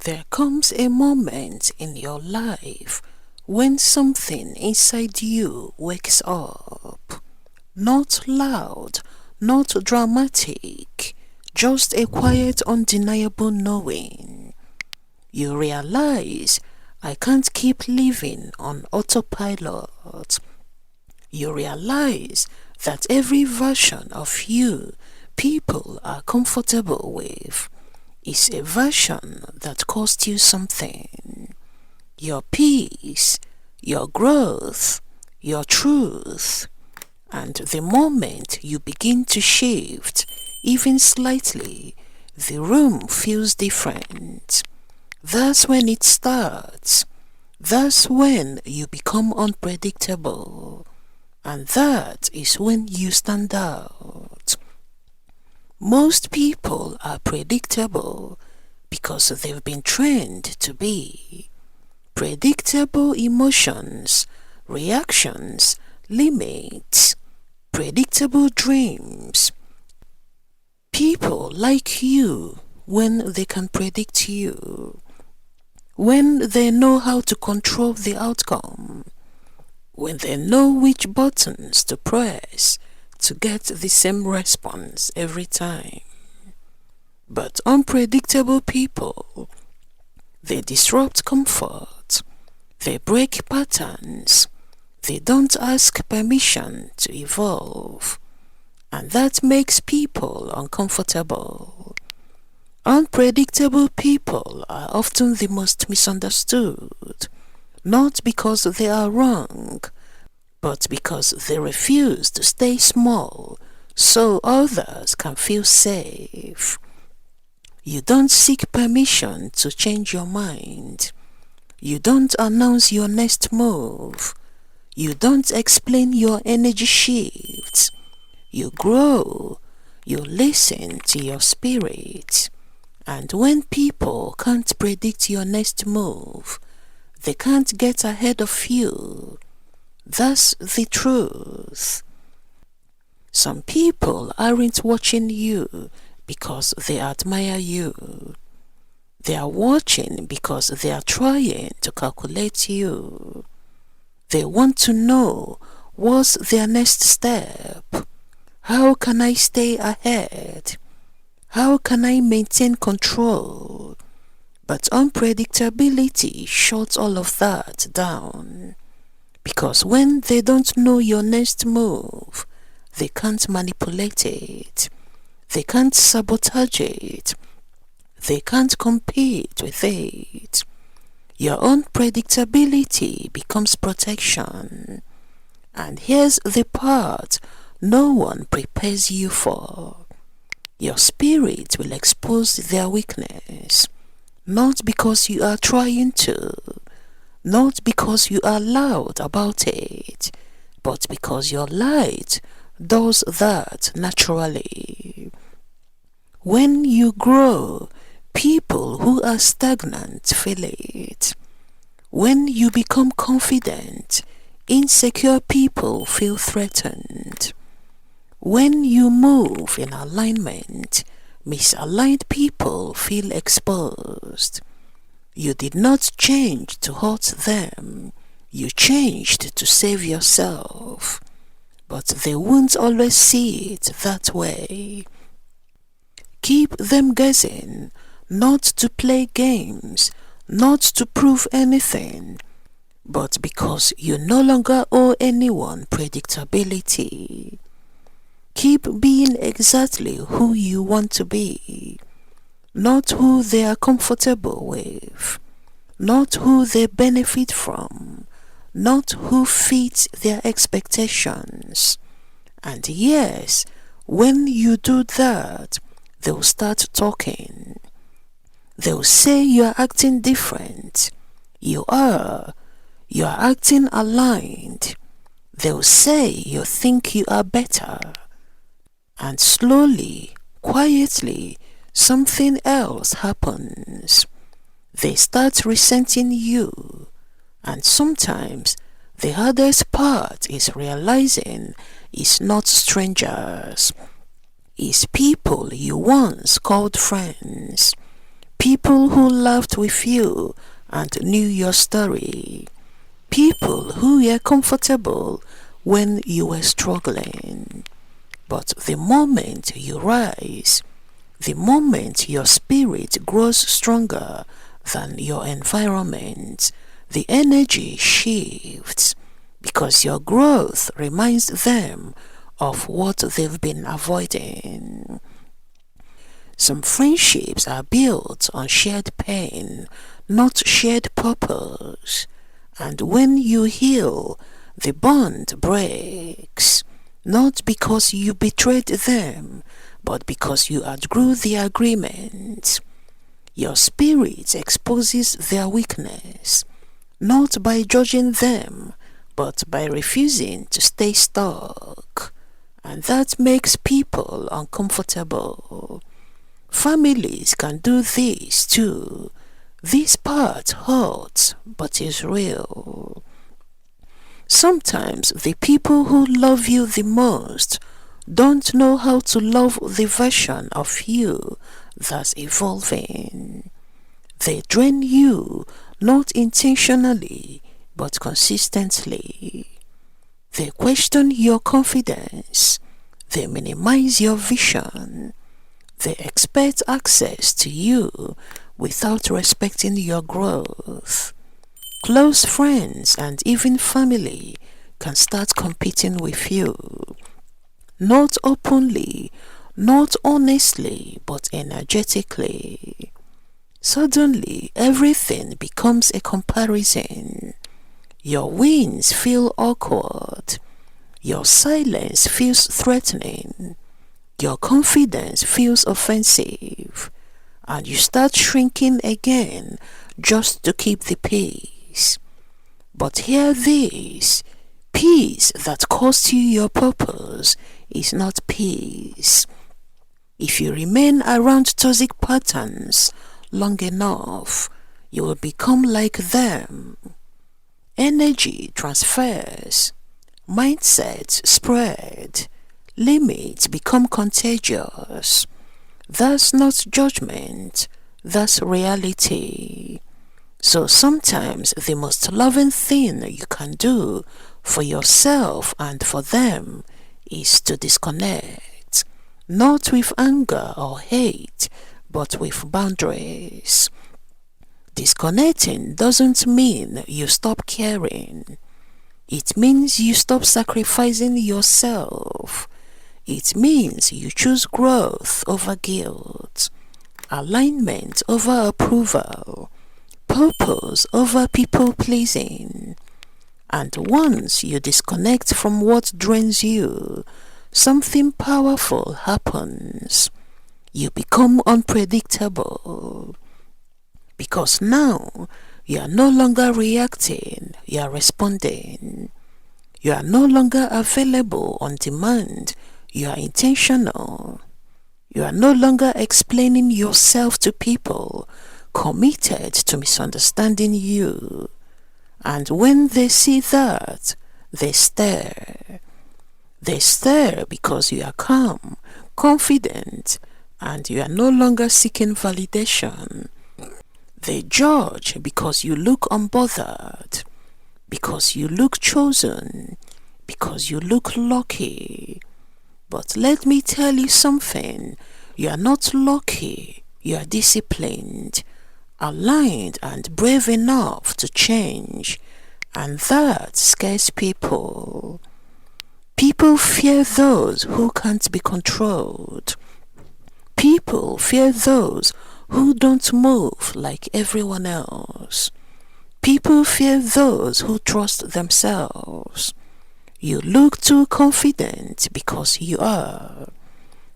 There comes a moment in your life when something inside you wakes up. Not loud, not dramatic, just a quiet, undeniable knowing. You realize, I can't keep living on autopilot. You realize that every version of you people are comfortable with is a version that cost you something. Your peace, your growth, your truth. And the moment you begin to shift, even slightly, the room feels different. That's when it starts. That's when you become unpredictable. And that is when you stand out. Most people are predictable because they've been trained to be. Predictable emotions, reactions, limits, predictable dreams. People like you when they can predict you, when they know how to control the outcome, when they know which buttons to press to get the same response every time. But unpredictable people, they disrupt comfort, they break patterns, they don't ask permission to evolve, and that makes people uncomfortable. Unpredictable people are often the most misunderstood, not because they are wrong, but because they refuse to stay small so others can feel safe. You don't seek permission to change your mind. You don't announce your next move. You don't explain your energy shifts. You grow. You listen to your spirit. And when people can't predict your next move, they can't get ahead of you. That's the truth. Some people aren't watching you because they admire you. They are watching because they are trying to calculate you. They want to know what's their next step. How can I stay ahead? How can I maintain control? But unpredictability shuts all of that down. Because when they don't know your next move, they can't manipulate it. They can't sabotage it. They can't compete with it. Your unpredictability becomes protection. And here's the part no one prepares you for. Your spirit will expose their weakness, not because you are trying to, not because you are loud about it, but because your light does that naturally. When you grow, people who are stagnant feel it. When you become confident, insecure people feel threatened. When you move in alignment, misaligned people feel exposed. You did not change to hurt them. You changed to save yourself. But they won't always see it that way. Keep them guessing, not to play games, not to prove anything, but because you no longer owe anyone predictability. Keep being exactly who you want to be, not who they are comfortable with, not who they benefit from, not who fits their expectations. And yes, when you do that, they'll start talking. They'll say you're acting different. You are. You're acting aligned. They'll say you think you are better. And slowly, quietly, something else happens. They start resenting you. And sometimes the hardest part is realizing it's not strangers. It's people you once called friends. people who laughed with you and knew your story, people who were comfortable when you were struggling. But the moment you rise, the moment your spirit grows stronger than your environment, the energy shifts because your growth reminds them of what they've been avoiding. Some friendships are built on shared pain, not shared purpose. And when you heal, the bond breaks, not because you betrayed them, but because you outgrew the agreement. Your spirit exposes their weakness, not by judging them, but by refusing to stay stuck. And that makes people uncomfortable. Families can do this too. This part hurts, but is real. Sometimes the people who love you the most don't know how to love the version of you that's evolving. They drain you, not intentionally, but consistently. They question your confidence. They minimize your vision. They expect access to you without respecting your growth. Close friends and even family can start competing with you. Not openly, not honestly, but energetically. Suddenly, everything becomes a comparison. Your wins feel awkward. Your silence feels threatening. Your confidence feels offensive. And you start shrinking again just to keep the peace. But hear this, peace that costs you your purpose is not peace. If you remain around toxic patterns long enough, you will become like them. Energy transfers, mindsets spread, limits become contagious. That's not judgment, that's reality. So sometimes the most loving thing you can do for yourself and for them is to disconnect, not with anger or hate, but with boundaries. Disconnecting doesn't mean you stop caring. It means you stop sacrificing yourself. It means you choose growth over guilt, alignment over approval, purpose over people pleasing. And once you disconnect from what drains you, something powerful happens. You become unpredictable. Because now you are no longer reacting, you are responding. You are no longer available on demand, you are intentional. You are no longer explaining yourself to people committed to misunderstanding you. And when they see that, they stare. They stare because you are calm, confident, and you are no longer seeking validation. They judge because you look unbothered, because you look chosen, because you look lucky. But let me tell you something, you are not lucky, you are disciplined, aligned and brave enough to change, and that scares people. People fear those who can't be controlled. People fear those who don't move like everyone else. People fear those who trust themselves. You look too confident because you are.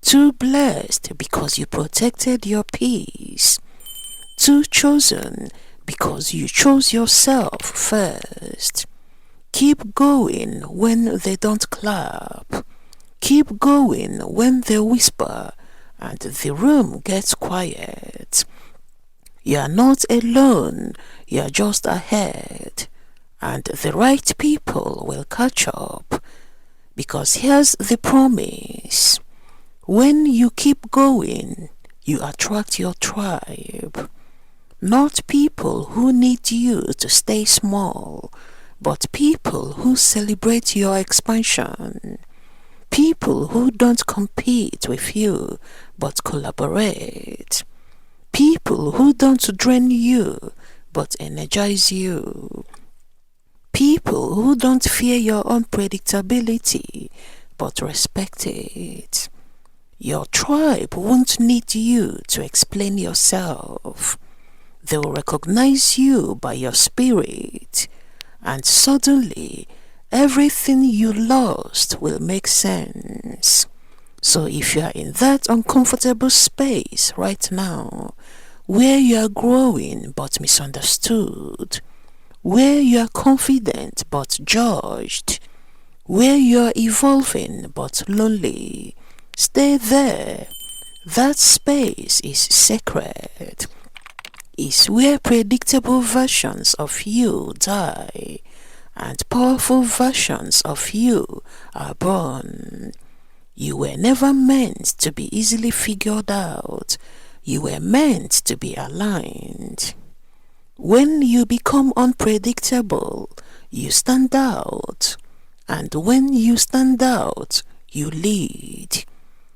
Too blessed because you protected your peace. Too chosen because you chose yourself first. Keep going when they don't clap. Keep going when they whisper and the room gets quiet. You are not alone, you are just ahead. And the right people will catch up. Because here's the promise. When you keep going, You attract your tribe. Not people who need you to stay small, but people who celebrate your expansion. People who don't compete with you, but collaborate. People who don't drain you, but energize you. People who don't fear your unpredictability, but respect it. Your tribe won't need you to explain yourself. They'll recognize you by your spirit, and suddenly everything you lost will make sense. So if you are in that uncomfortable space right now, where you are growing but misunderstood, where you are confident but judged, where you are evolving but lonely, stay there. That space is sacred. Is where predictable versions of you die and powerful versions of you are born. You were never meant to be easily figured out. You were meant to be aligned. When you become unpredictable, you stand out. And when you stand out, you lead.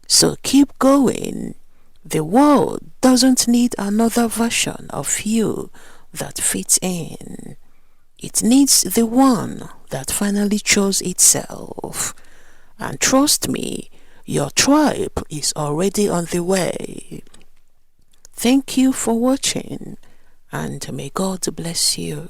So keep going. The world doesn't need another version of you that fits in. It needs the one that finally chose itself. And trust me, your tribe is already on the way. Thank you for watching, and may God bless you.